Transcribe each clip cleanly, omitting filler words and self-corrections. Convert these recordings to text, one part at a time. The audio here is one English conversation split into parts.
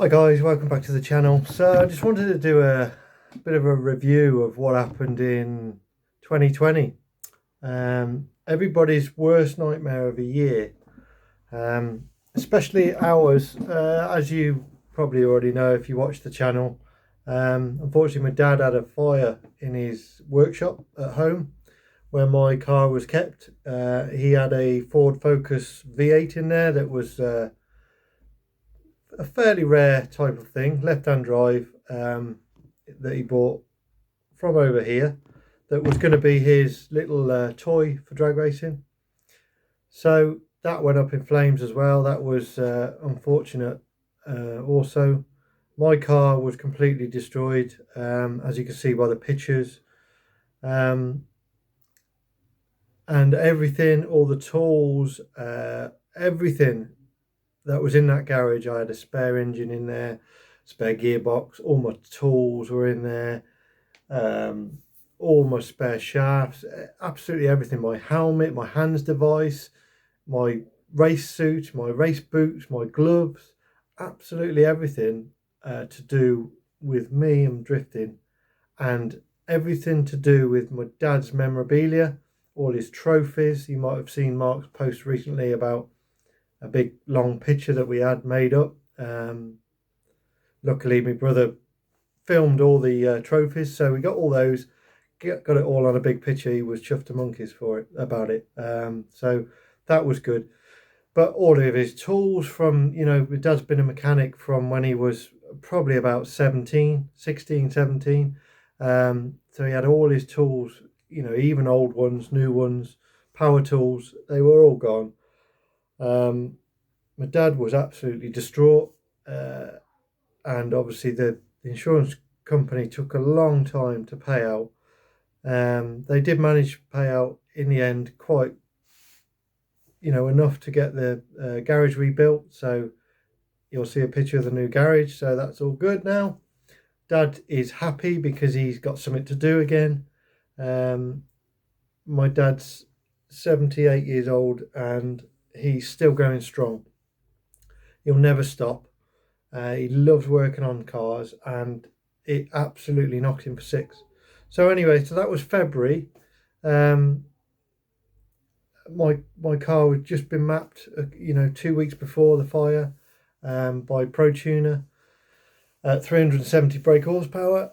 Hi guys, welcome back to the channel. So I just wanted to do a bit of a review of what happened in 2020. Everybody's worst nightmare of a year, especially ours. As you probably already know if you watch the channel, unfortunately my dad had a fire in his workshop at home where my car was kept. He had a Ford Focus V8 in there that was a fairly rare type of thing, left-hand drive, that he bought from over here, that was going to be his little toy for drag racing. So that went up in flames as well. That was unfortunate. Also, my car was completely destroyed, as you can see by the pictures. And everything, all the tools, everything that was in that garage. I had a spare engine in there, spare gearbox, all my tools were in there, all my spare shafts, absolutely everything. My helmet, my hands device, my race suit, my race boots, my gloves, absolutely everything to do with me and drifting, and everything to do with my dad's memorabilia, all his trophies. You might have seen Mark's post recently about a big long picture that we had made up. Luckily my brother filmed all the trophies, so we got all those, got it all on a big picture. He was chuffed to monkeys for it, about it. So that was good. But all of his tools from, my dad's been a mechanic from when he was probably about 16, 17. So he had all his tools, even old ones, new ones, power tools, they were all gone. My dad was absolutely distraught, and obviously the insurance company took a long time to pay out. They did manage to pay out in the end, quite, enough to get the garage rebuilt. So you'll see a picture of the new garage. So that's all good now. Dad is happy because he's got something to do again. My dad's 78 years old and he's still going strong. He'll never stop. He loves working on cars and it absolutely knocked him for six. So anyway, so that was February. My car had just been mapped, 2 weeks before the fire, by ProTuner at 370 brake horsepower.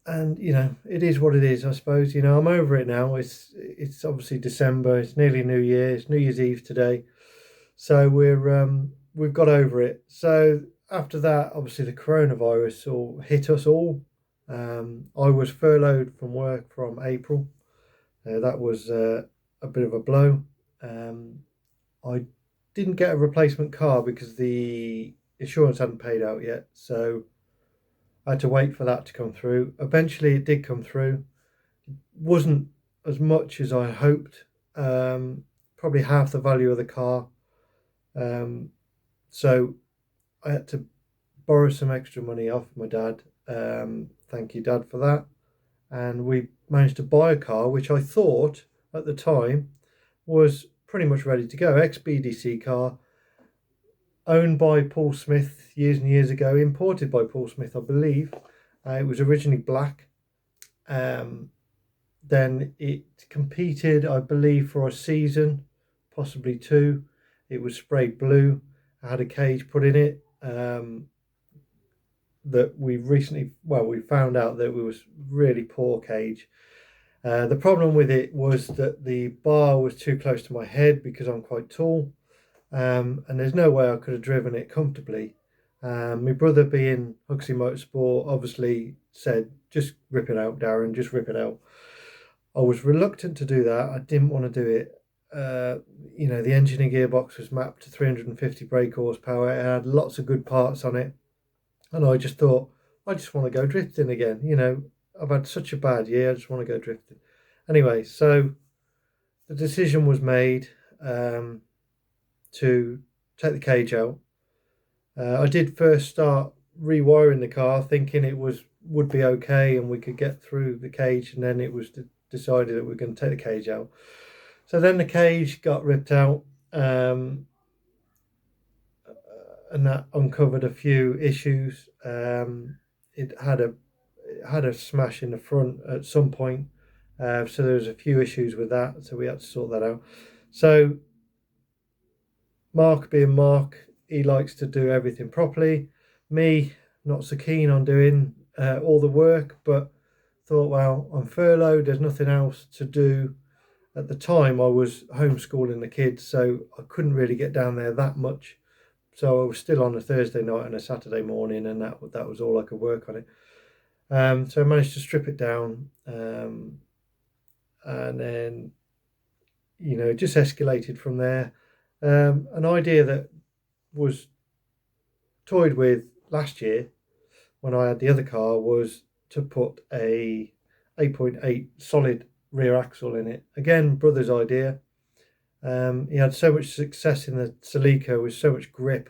And it is what it is, I suppose. I'm over it now. It's obviously December. It's nearly New Year. It's New Year's Eve today, so we've got over it. So after that, obviously the coronavirus all hit us all. I was furloughed from work from April. That was a bit of a blow. I didn't get a replacement car because the insurance hadn't paid out yet, so I had to wait for that to come through. Eventually it did come through. Wasn't as much as I hoped. Probably half the value of the car. So I had to borrow some extra money off my dad. Thank you, Dad, for that. And we managed to buy a car which I thought at the time was pretty much ready to go. Ex-BDC car, owned by Paul Smith years and years ago, imported by Paul Smith, I believe. It was originally black. Then it competed, I believe, for a season, possibly two. It was sprayed blue. I had a cage put in it. That we found out that it was really poor cage. The problem with it was that the bar was too close to my head because I'm quite tall, and there's no way I could have driven it comfortably. My brother, being Huxleymotorsport, obviously said, just rip it out, Darren, just rip it out. I was reluctant to do that. I didn't want to do it. The engine and gearbox was mapped to 350 brake horsepower. It had lots of good parts on it. And I just thought, I just want to go drifting again. I've had such a bad year. I just want to go drifting. Anyway, so the decision was made to take the cage out. I did first start rewiring the car, thinking it would be okay and we could get through the cage. And then it was decided that we we're going to take the cage out. So then the cage got ripped out. And and that uncovered a few issues. It had a smash in the front at some point, so there was a few issues with that, so we had to sort that out. So Mark being Mark, he likes to do everything properly. Me, not so keen on doing all the work, but thought, well, I'm furloughed, there's nothing else to do. At the time, I was homeschooling the kids, so I couldn't really get down there that much. So I was still on a Thursday night and a Saturday morning, and that was all I could work on it. So I managed to strip it down, and then just escalated from there. An idea that was toyed with last year when I had the other car was to put a 8.8 solid rear axle in it. Again, brother's idea. He had so much success in the Celica with so much grip.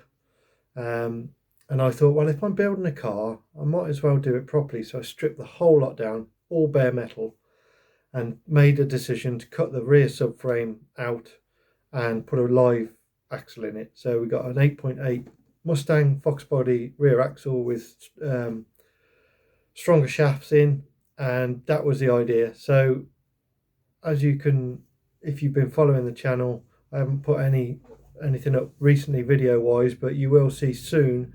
And I thought, well, if I'm building a car, I might as well do it properly. So I stripped the whole lot down, all bare metal, and made a decision to cut the rear subframe out and put a live axle in it. So we got an 8.8 Mustang Fox body rear axle with stronger shafts in, and that was the idea. So as you can, if you've been following the channel, I haven't put anything up recently video wise, but you will see soon.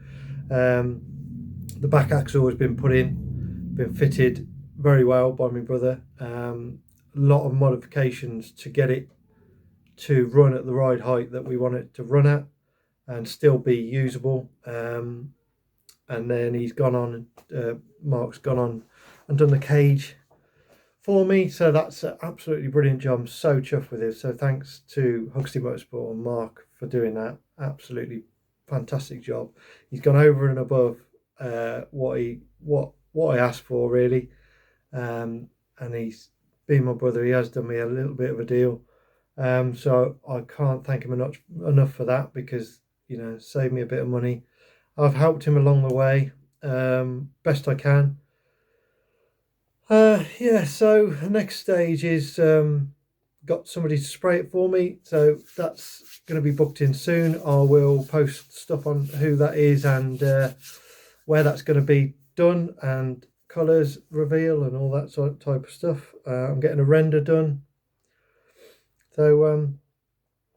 The back axle has been put in, been fitted very well by my brother. A lot of modifications to get it to run at the right height that we want it to run at and still be usable. And then he's gone on, Mark's gone on and done the cage for me, so that's an absolutely brilliant job. I'm so chuffed with it. So thanks to Huxleymotorsport and Mark for doing that. Absolutely fantastic job. He's gone over and above what I asked for, really. And he's being my brother, he has done me a little bit of a deal. So I can't thank him enough for that, because saved me a bit of money. I've helped him along the way best I can. So the next stage is got somebody to spray it for me, so that's going to be booked in soon. I will post stuff on who that is and where that's going to be done, and colours reveal and all that sort of type of stuff. I'm getting a render done, so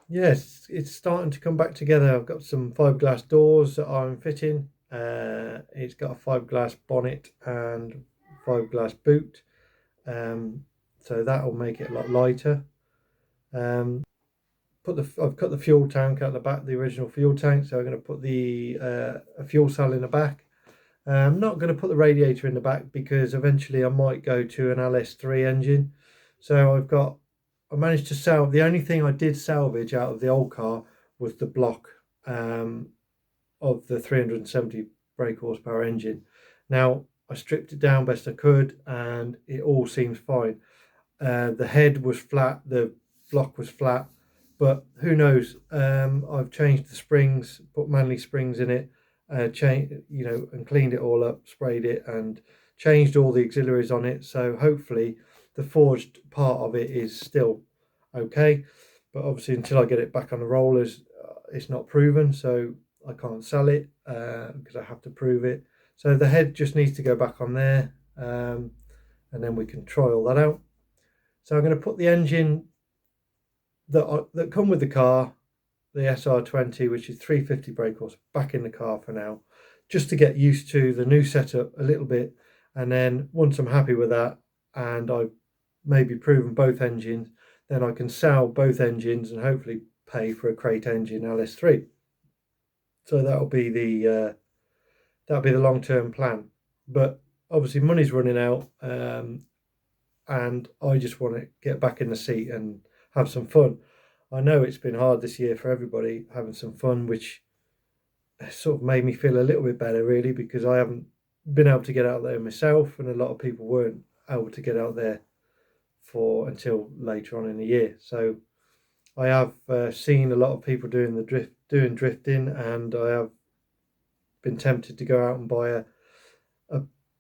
yes, it's starting to come back together. I've got some fiberglass doors that I'm fitting. It's got a fiberglass bonnet and fiberglass boot, so that will make it a lot lighter. I've cut the fuel tank out the back, the original fuel tank, so I'm going to put the a fuel cell in the back. I'm not going to put the radiator in the back because eventually I might go to an LS3 engine. So I managed to salvage. The only thing I did salvage out of the old car was the block of the 370 brake horsepower engine. Now I stripped it down best I could, and it all seems fine. The head was flat, the block was flat, but who knows? I've changed the springs, put Manley springs in it, and cleaned it all up, sprayed it, and changed all the auxiliaries on it. So hopefully the forged part of it is still okay. But obviously until I get it back on the rollers, it's not proven, so I can't sell it because I have to prove it. So the head just needs to go back on there, and then we can try all that out. So I'm going to put the engine that come with the car, the SR20, which is 350 brake horse, back in the car for now, just to get used to the new setup a little bit. And then once I'm happy with that, and I've maybe proven both engines, then I can sell both engines and hopefully pay for a crate engine LS3. So that'll be the long-term plan. But obviously money's running out, and I just want to get back in the seat and have some fun. I know it's been hard this year for everybody, having some fun, which sort of made me feel a little bit better, really, because I haven't been able to get out there myself, and a lot of people weren't able to get out there until later on in the year. So I have seen a lot of people doing drifting, and I have been tempted to go out and buy a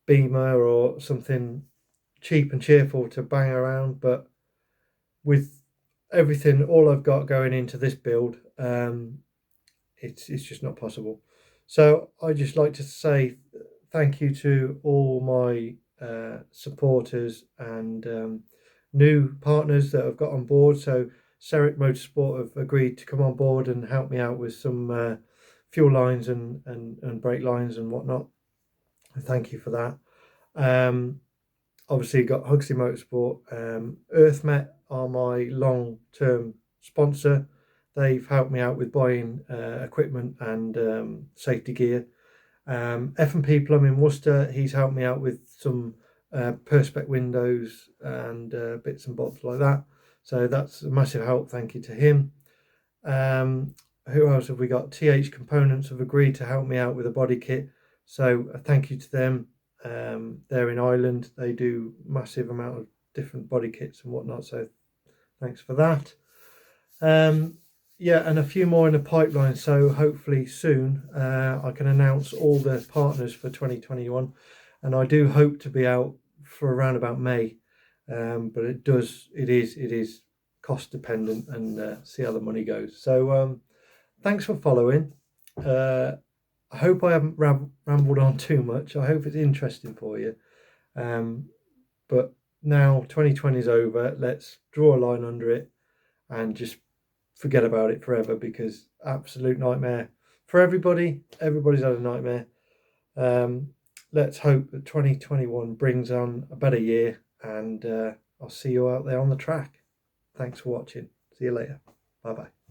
Beamer or something cheap and cheerful to bang around, but with everything, all I've got going into this build, it's just not possible. So I'd just like to say thank you to all my supporters and new partners that have got on board. So Seric Motorsport have agreed to come on board and help me out with some fuel lines and brake lines and whatnot. Thank you for that. Obviously got Huxleymotorsport. EarthMet are my long-term sponsor. They've helped me out with buying equipment and safety gear. F&P Plumbing Worcester, he's helped me out with some perspex windows and bits and bobs like that. So that's a massive help. Thank you to him. Who else have we got? TH Components have agreed to help me out with a body kit. So a thank you to them. They're in Ireland. They do massive amount of different body kits and whatnot. So thanks for that. Yeah, and a few more in the pipeline. So hopefully soon I can announce all the partners for 2021. And I do hope to be out for around about May. But it is cost dependent and see how the money goes. So thanks for following. I hope I haven't rambled on too much. I hope it's interesting for you. But now 2020 is over. Let's draw a line under it and just forget about it forever, because absolute nightmare for everybody. Everybody's had a nightmare. Let's hope that 2021 brings on a better year, and I'll see you out there on the track. Thanks for watching. See you later. Bye bye.